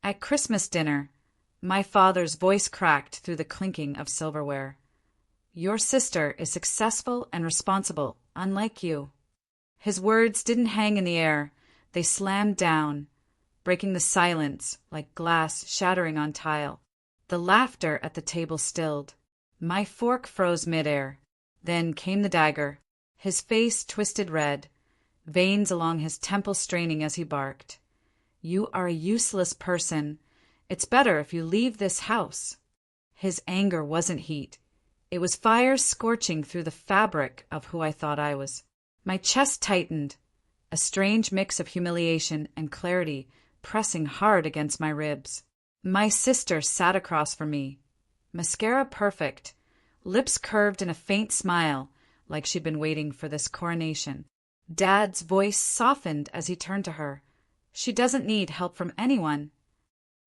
At Christmas dinner, my father's voice cracked through the clinking of silverware. Your sister is successful and responsible, unlike you. His words didn't hang in the air. They slammed down, breaking the silence like glass shattering on tile. The laughter at the table stilled. My fork froze midair. Then came the dagger. His face twisted red, veins along his temple straining as he barked. You are a useless person. It's better if you leave this house. His anger wasn't heat. It was fire scorching through the fabric of who I thought I was. My chest tightened, a strange mix of humiliation and clarity pressing hard against my ribs. My sister sat across from me, mascara perfect, lips curved in a faint smile, like she'd been waiting for this coronation. Dad's voice softened as he turned to her. She doesn't need help from anyone.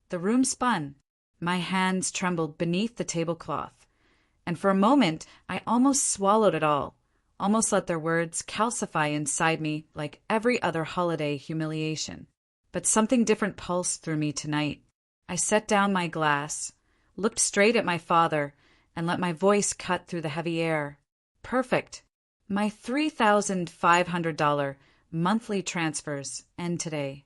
The room spun. My hands trembled beneath the tablecloth, and for a moment I almost swallowed it all, almost let their words calcify inside me like every other holiday humiliation. But something different pulsed through me tonight. I set down my glass, looked straight at my father, and let my voice cut through the heavy air. Perfect. My $3,500 monthly transfers end today.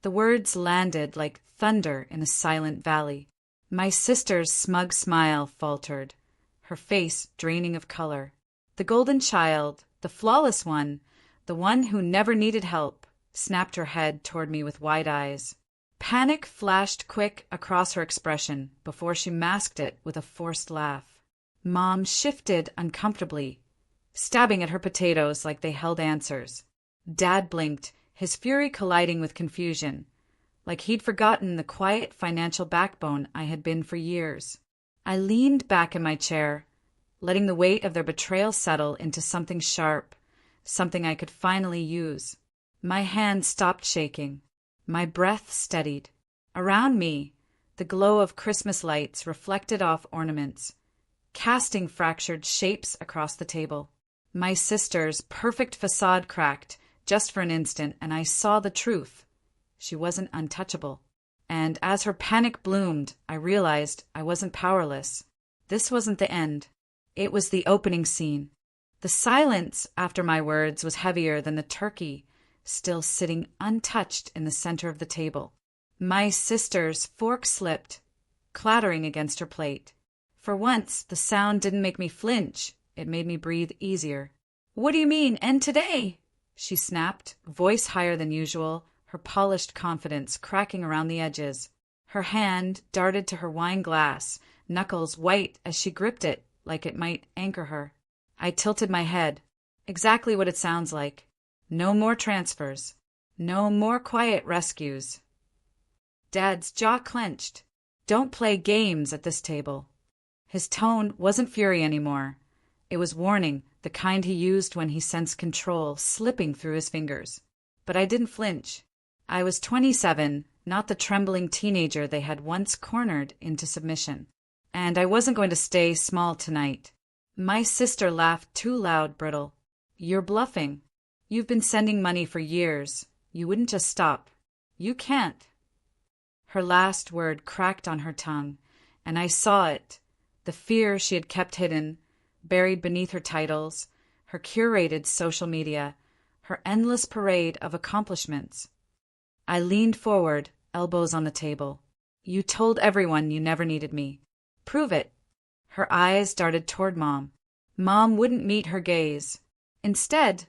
The words landed like thunder in a silent valley. My sister's smug smile faltered, her face draining of color. The golden child, the flawless one, the one who never needed help, snapped her head toward me with wide eyes. Panic flashed quick across her expression before she masked it with a forced laugh. Mom shifted uncomfortably, stabbing at her potatoes like they held answers. Dad blinked, his fury colliding with confusion, like he'd forgotten the quiet financial backbone I had been for years. I leaned back in my chair, letting the weight of their betrayal settle into something sharp, something I could finally use. My hands stopped shaking. My breath steadied. Around me, the glow of Christmas lights reflected off ornaments, casting fractured shapes across the table. My sister's perfect facade cracked just for an instant, and I saw the truth. She wasn't untouchable. And as her panic bloomed, I realized I wasn't powerless. This wasn't the end. It was the opening scene. The silence after my words was heavier than the turkey, still sitting untouched in the center of the table. My sister's fork slipped, clattering against her plate. For once, the sound didn't make me flinch. It made me breathe easier. "What do you mean, end today?" she snapped, voice higher than usual, her polished confidence cracking around the edges. Her hand darted to her wine glass, knuckles white as she gripped it like it might anchor her. I tilted my head. Exactly what it sounds like. No more transfers. No more quiet rescues. Dad's jaw clenched. Don't play games at this table. His tone wasn't fury anymore. It was warning, the kind he used when he sensed control slipping through his fingers. But I didn't flinch. I was 27, not the trembling teenager they had once cornered into submission. And I wasn't going to stay small tonight. My sister laughed too loud, brittle. "You're bluffing. You've been sending money for years. You wouldn't just stop. You can't." Her last word cracked on her tongue, and I saw it. The fear she had kept hidden, buried beneath her titles, her curated social media, her endless parade of accomplishments. I leaned forward, elbows on the table. "You told everyone you never needed me. Prove it." Her eyes darted toward Mom. Mom wouldn't meet her gaze. Instead,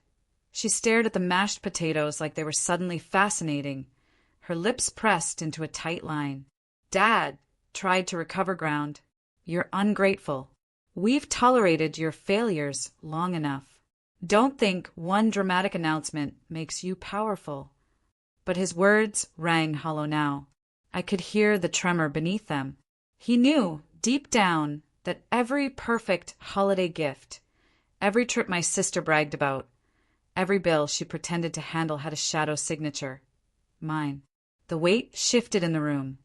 she stared at the mashed potatoes like they were suddenly fascinating, her lips pressed into a tight line. Dad tried to recover ground. "You're ungrateful. We've tolerated your failures long enough. Don't think one dramatic announcement makes you powerful." But his words rang hollow now. I could hear the tremor beneath them. He knew, deep down, that every perfect holiday gift, every trip my sister bragged about, every bill she pretended to handle had a shadow signature. Mine. The weight shifted in the room.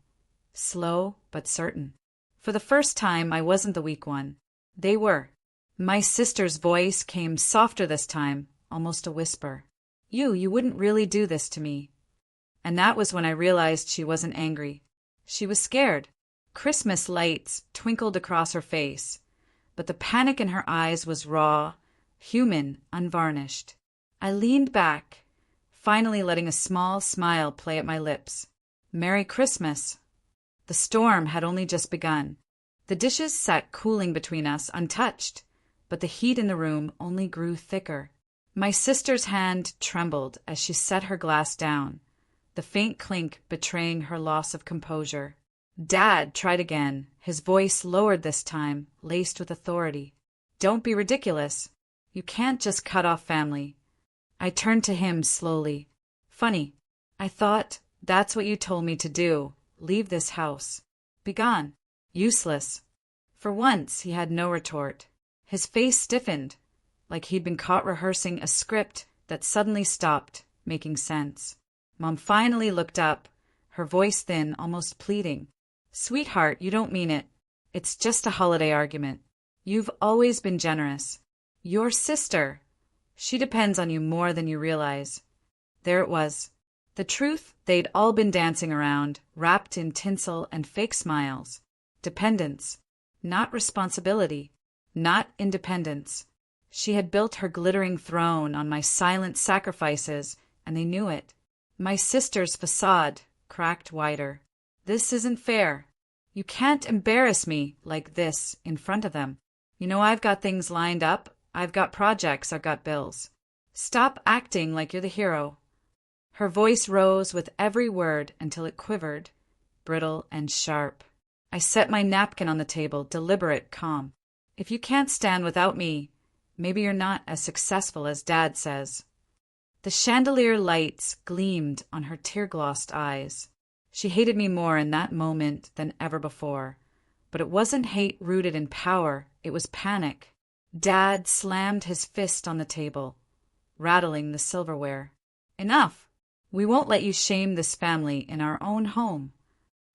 Slow but certain. For the first time, I wasn't the weak one. They were. My sister's voice came softer this time, almost a whisper. You wouldn't really do this to me." And that was when I realized she wasn't angry. She was scared. Christmas lights twinkled across her face, but the panic in her eyes was raw, human, unvarnished. I leaned back, finally letting a small smile play at my lips. Merry Christmas. The storm had only just begun. The dishes sat cooling between us, untouched, but the heat in the room only grew thicker. My sister's hand trembled as she set her glass down, the faint clink betraying her loss of composure. Dad tried again, his voice lowered this time, laced with authority. Don't be ridiculous. You can't just cut off family. I turned to him slowly. Funny. I thought that's what you told me to do. Leave this house. Be gone. Useless. For once he had no retort. His face stiffened, like he'd been caught rehearsing a script that suddenly stopped making sense. Mom finally looked up, her voice thin, almost pleading. Sweetheart, you don't mean it. It's just a holiday argument. You've always been generous. Your sister. She depends on you more than you realize. There it was. The truth they'd all been dancing around, wrapped in tinsel and fake smiles. Dependence. Not responsibility. Not independence. She had built her glittering throne on my silent sacrifices, and they knew it. My sister's facade cracked wider. This isn't fair. You can't embarrass me like this in front of them. You know I've got things lined up. I've got projects. I've got bills. Stop acting like you're the hero. Her voice rose with every word until it quivered, brittle and sharp. I set my napkin on the table, deliberate, calm. If you can't stand without me, maybe you're not as successful as Dad says. The chandelier lights gleamed on her tear-glossed eyes. She hated me more in that moment than ever before. But it wasn't hate rooted in power, it was panic. Dad slammed his fist on the table, rattling the silverware. Enough! We won't let you shame this family in our own home.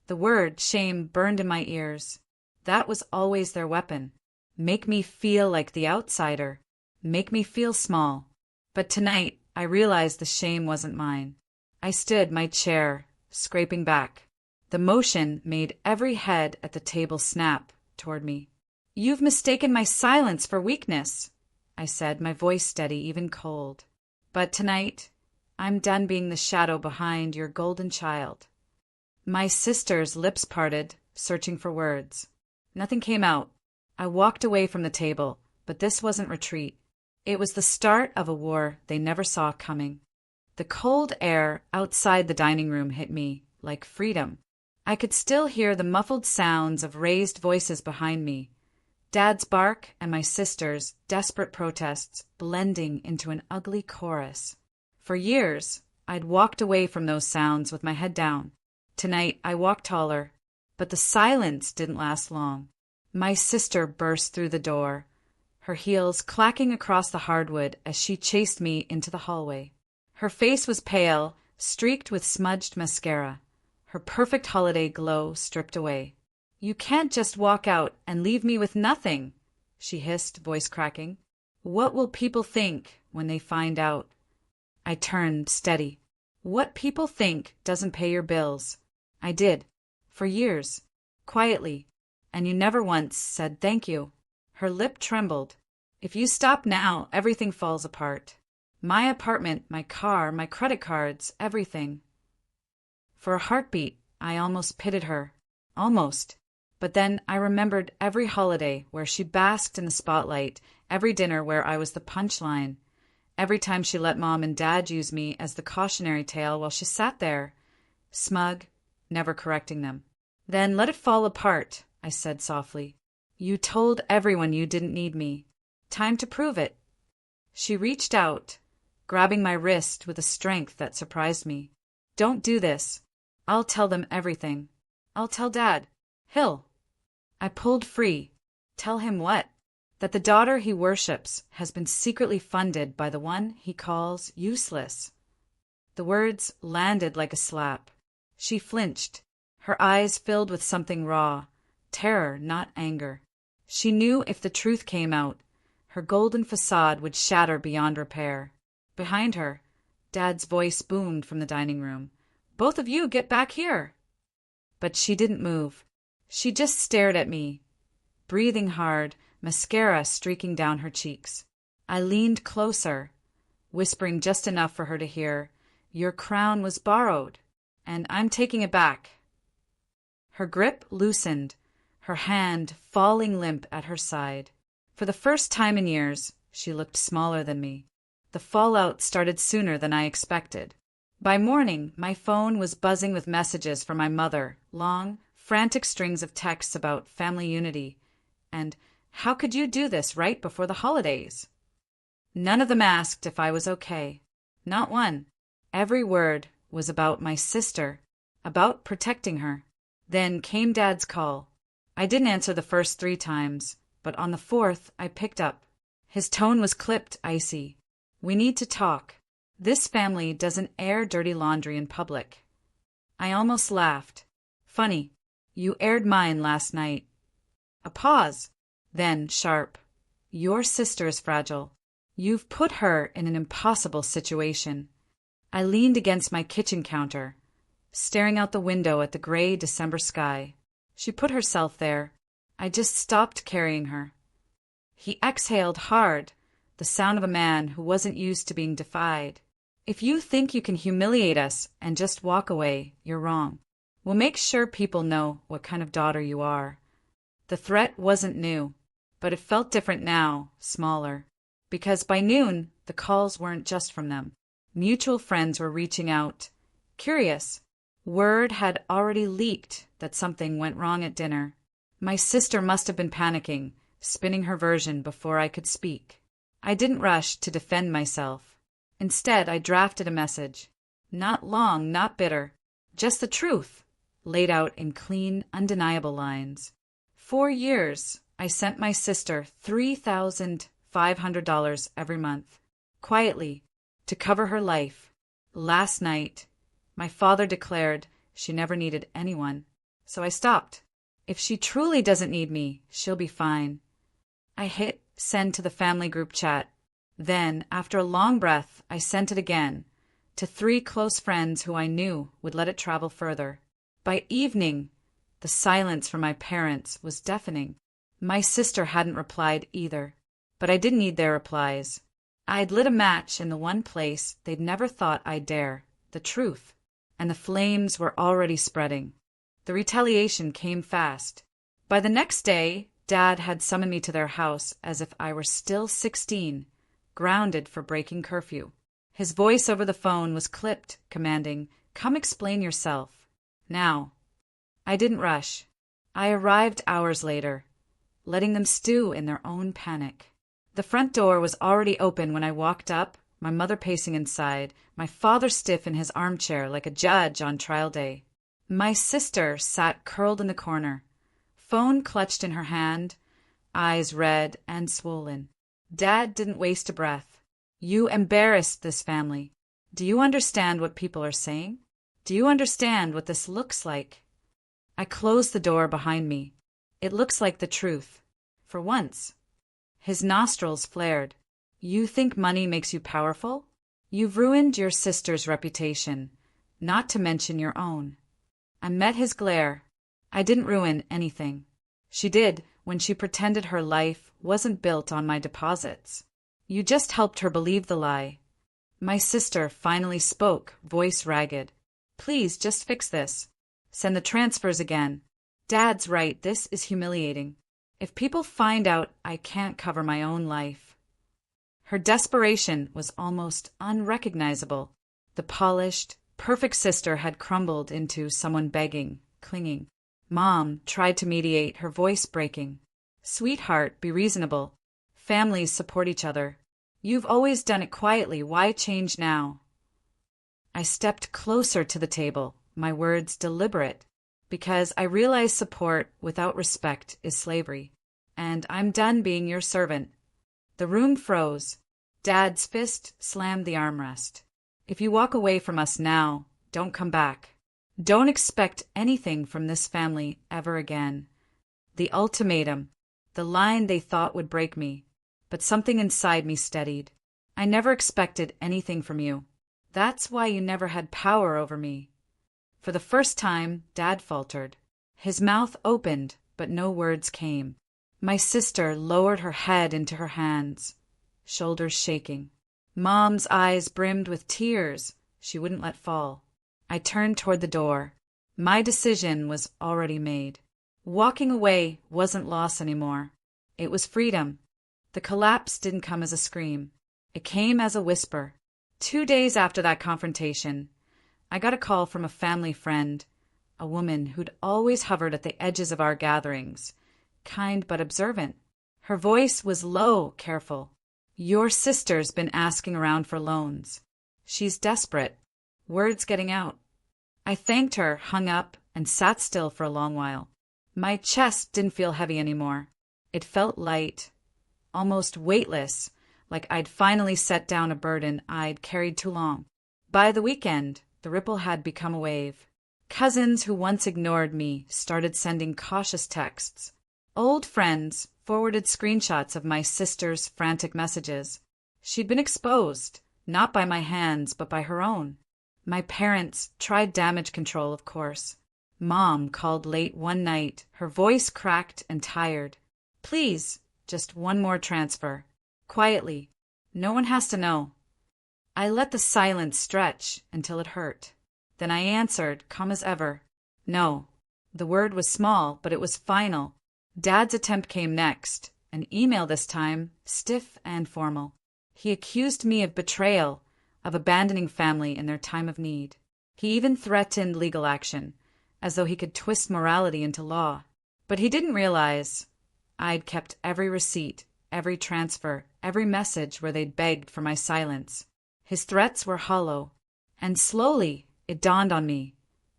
The word shame burned in my ears. That was always their weapon. Make me feel like the outsider. Make me feel small. But tonight, I realized the shame wasn't mine. I stood my chair, scraping back. The motion made every head at the table snap toward me. You've mistaken my silence for weakness, I said, my voice steady, even cold. But tonight, I'm done being the shadow behind your golden child. My sister's lips parted, searching for words. Nothing came out. I walked away from the table, but this wasn't retreat. It was the start of a war they never saw coming. The cold air outside the dining room hit me like freedom. I could still hear the muffled sounds of raised voices behind me, Dad's bark and my sister's desperate protests blending into an ugly chorus. For years, I'd walked away from those sounds with my head down. Tonight, I walked taller, but the silence didn't last long. My sister burst through the door, her heels clacking across the hardwood as she chased me into the hallway. Her face was pale, streaked with smudged mascara, her perfect holiday glow stripped away. You can't just walk out and leave me with nothing, she hissed, voice cracking. What will people think when they find out? I turned, steady. What people think doesn't pay your bills. I did. For years. Quietly. And you never once said thank you. Her lip trembled. If you stop now, everything falls apart. My apartment, my car, my credit cards, everything. For a heartbeat, I almost pitied her. Almost. But then I remembered every holiday where she basked in the spotlight, every dinner where I was the punchline, every time she let Mom and Dad use me as the cautionary tale while she sat there, smug, never correcting them. Then let it fall apart, I said softly. You told everyone you didn't need me. Time to prove it. She reached out, grabbing my wrist with a strength that surprised me. Don't do this. I'll tell them everything. I'll tell Dad. He'll. I pulled free. Tell him what? That the daughter he worships has been secretly funded by the one he calls useless. The words landed like a slap. She flinched, her eyes filled with something raw, terror, not anger. She knew if the truth came out, her golden facade would shatter beyond repair. Behind her, Dad's voice boomed from the dining room. Both of you get back here. But she didn't move. She just stared at me, breathing hard, mascara streaking down her cheeks. I leaned closer, whispering just enough for her to hear, "Your crown was borrowed, and I'm taking it back." Her grip loosened, her hand falling limp at her side. For the first time in years, she looked smaller than me. The fallout started sooner than I expected. By morning, my phone was buzzing with messages from my mother, long, frantic strings of texts about family unity, and "How could you do this right before the holidays?" None of them asked if I was okay. Not one. Every word was about my sister, about protecting her. Then came Dad's call. I didn't answer the first 3 times, but on the 4th I picked up. His tone was clipped, icy. "We need to talk. This family doesn't air dirty laundry in public." I almost laughed. "Funny. You aired mine last night." A pause. Then, sharp. "Your sister is fragile. You've put her in an impossible situation." I leaned against my kitchen counter, staring out the window at the gray December sky. She put herself there. I just stopped carrying her. He exhaled hard, the sound of a man who wasn't used to being defied. "If you think you can humiliate us and just walk away, you're wrong. We'll make sure people know what kind of daughter you are." The threat wasn't new, but it felt different now, smaller. Because by noon, the calls weren't just from them. Mutual friends were reaching out, curious. Word had already leaked that something went wrong at dinner. My sister must have been panicking, spinning her version before I could speak. I didn't rush to defend myself. Instead, I drafted a message. Not long, not bitter. Just the truth, laid out in clean, undeniable lines. 4 years, I sent my sister $3,500 every month, quietly, to cover her life. Last night, my father declared she never needed anyone, so I stopped. If she truly doesn't need me, she'll be fine. I hit send to the family group chat. Then, after a long breath, I sent it again, to 3 close friends who I knew would let it travel further. By evening, the silence from my parents was deafening. My sister hadn't replied either, but I didn't need their replies. I'd lit a match in the one place they'd never thought I'd dare, the truth, and the flames were already spreading. The retaliation came fast. By the next day, Dad had summoned me to their house as if I were still 16, grounded for breaking curfew. His voice over the phone was clipped, commanding, "Come explain yourself." Now. I didn't rush. I arrived hours later, letting them stew in their own panic. The front door was already open when I walked up, my mother pacing inside, my father stiff in his armchair like a judge on trial day. My sister sat curled in the corner, phone clutched in her hand, eyes red and swollen. Dad didn't waste a breath. "You embarrassed this family. Do you understand what people are saying? Do you understand what this looks like?" I closed the door behind me. "It looks like the truth. For once." His nostrils flared. "You think money makes you powerful? You've ruined your sister's reputation, not to mention your own." I met his glare. I didn't ruin anything. She did when she pretended her life wasn't built on my deposits. You just helped her believe the lie. My sister finally spoke, voice ragged. "Please, just fix this. Send the transfers again. Dad's right, this is humiliating. If people find out I can't cover my own life." Her desperation was almost unrecognizable. The polished, perfect sister had crumbled into someone begging, clinging. Mom tried to mediate, her voice breaking. "Sweetheart, be reasonable. Families support each other. You've always done it quietly. Why change now?" I stepped closer to the table, my words deliberate, because I realize support without respect is slavery, and I'm done being your servant. The room froze. Dad's fist slammed the armrest. "If you walk away from us now, don't come back. Don't expect anything from this family ever again." The ultimatum, the line they thought would break me, but something inside me steadied. "I never expected anything from you. That's why you never had power over me." For the first time, Dad faltered. His mouth opened, but no words came. My sister lowered her head into her hands, shoulders shaking. Mom's eyes brimmed with tears she wouldn't let fall. I turned toward the door. My decision was already made. Walking away wasn't loss anymore. It was freedom. The collapse didn't come as a scream. It came as a whisper. 2 days after that confrontation, I got a call from a family friend, a woman who'd always hovered at the edges of our gatherings, kind but observant. Her voice was low, careful. "Your sister's been asking around for loans. She's desperate. Word's getting out." I thanked her, hung up, and sat still for a long while. My chest didn't feel heavy anymore. It felt light, almost weightless, like I'd finally set down a burden I'd carried too long. By the weekend, the ripple had become a wave. Cousins who once ignored me started sending cautious texts. Old friends forwarded screenshots of my sister's frantic messages. She'd been exposed, not by my hands, but by her own. My parents tried damage control, of course. Mom called late one night, her voice cracked and tired. "Please, just one more transfer. Quietly. No one has to know." I let the silence stretch until it hurt. Then I answered, calm as ever. "No." The word was small, but it was final. Dad's attempt came next, an email this time, stiff and formal. He accused me of betrayal, of abandoning family in their time of need. He even threatened legal action, as though he could twist morality into law. But he didn't realize I'd kept every receipt, every transfer, every message where they'd begged for my silence. His threats were hollow, and slowly it dawned on me.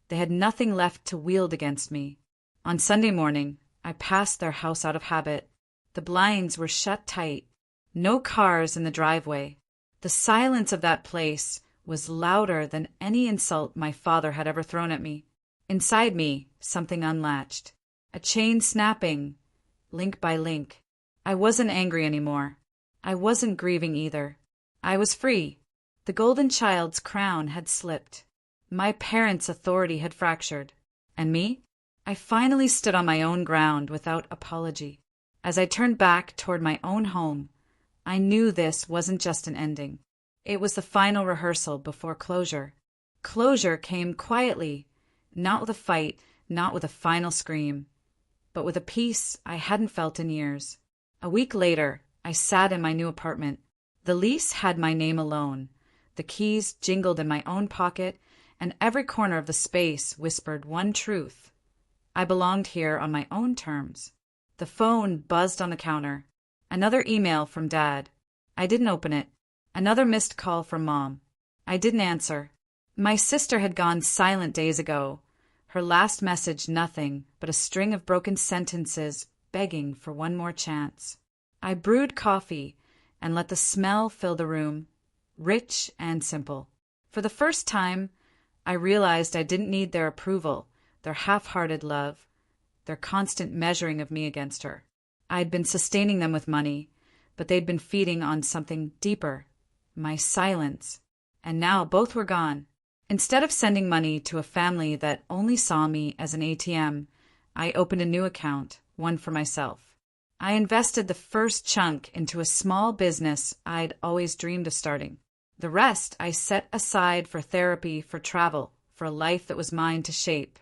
They had nothing left to wield against me. On Sunday morning, I passed their house out of habit. The blinds were shut tight. No cars in the driveway. The silence of that place was louder than any insult my father had ever thrown at me. Inside me, something unlatched. A chain snapping, link by link. I wasn't angry anymore. I wasn't grieving either. I was free. The golden child's crown had slipped. My parents' authority had fractured. And me? I finally stood on my own ground without apology. As I turned back toward my own home, I knew this wasn't just an ending. It was the final rehearsal before closure. Closure came quietly, not with a fight, not with a final scream, but with a peace I hadn't felt in years. A week later, I sat in my new apartment. The lease had my name alone. The keys jingled in my own pocket, and every corner of the space whispered one truth. I belonged here on my own terms. The phone buzzed on the counter. Another email from Dad. I didn't open it. Another missed call from Mom. I didn't answer. My sister had gone silent days ago. Her last message nothing but a string of broken sentences begging for one more chance. I brewed coffee and let the smell fill the room, rich and simple. For the first time, I realized I didn't need their approval, their half-hearted love, their constant measuring of me against her. I'd been sustaining them with money, but they'd been feeding on something deeper, my silence. And now both were gone. Instead of sending money to a family that only saw me as an ATM, I opened a new account, one for myself. I invested the first chunk into a small business I'd always dreamed of starting. The rest I set aside for therapy, for travel, for a life that was mine to shape.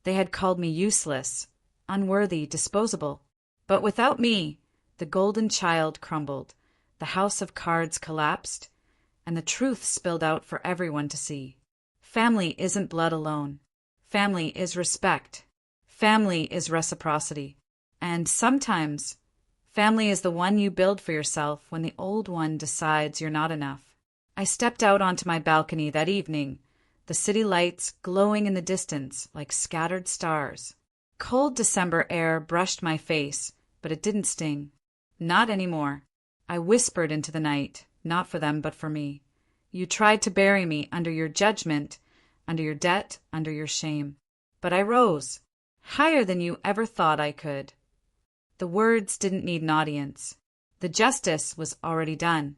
They had called me useless, unworthy, disposable. But without me, the golden child crumbled, the house of cards collapsed, and the truth spilled out for everyone to see. Family isn't blood alone. Family is respect. Family is reciprocity. And sometimes, family is the one you build for yourself when the old one decides you're not enough. I stepped out onto my balcony that evening, the city lights glowing in the distance like scattered stars. Cold December air brushed my face, but it didn't sting. Not anymore. I whispered into the night, not for them but for me. You tried to bury me under your judgment, under your debt, under your shame. But I rose, higher than you ever thought I could. The words didn't need an audience. The justice was already done.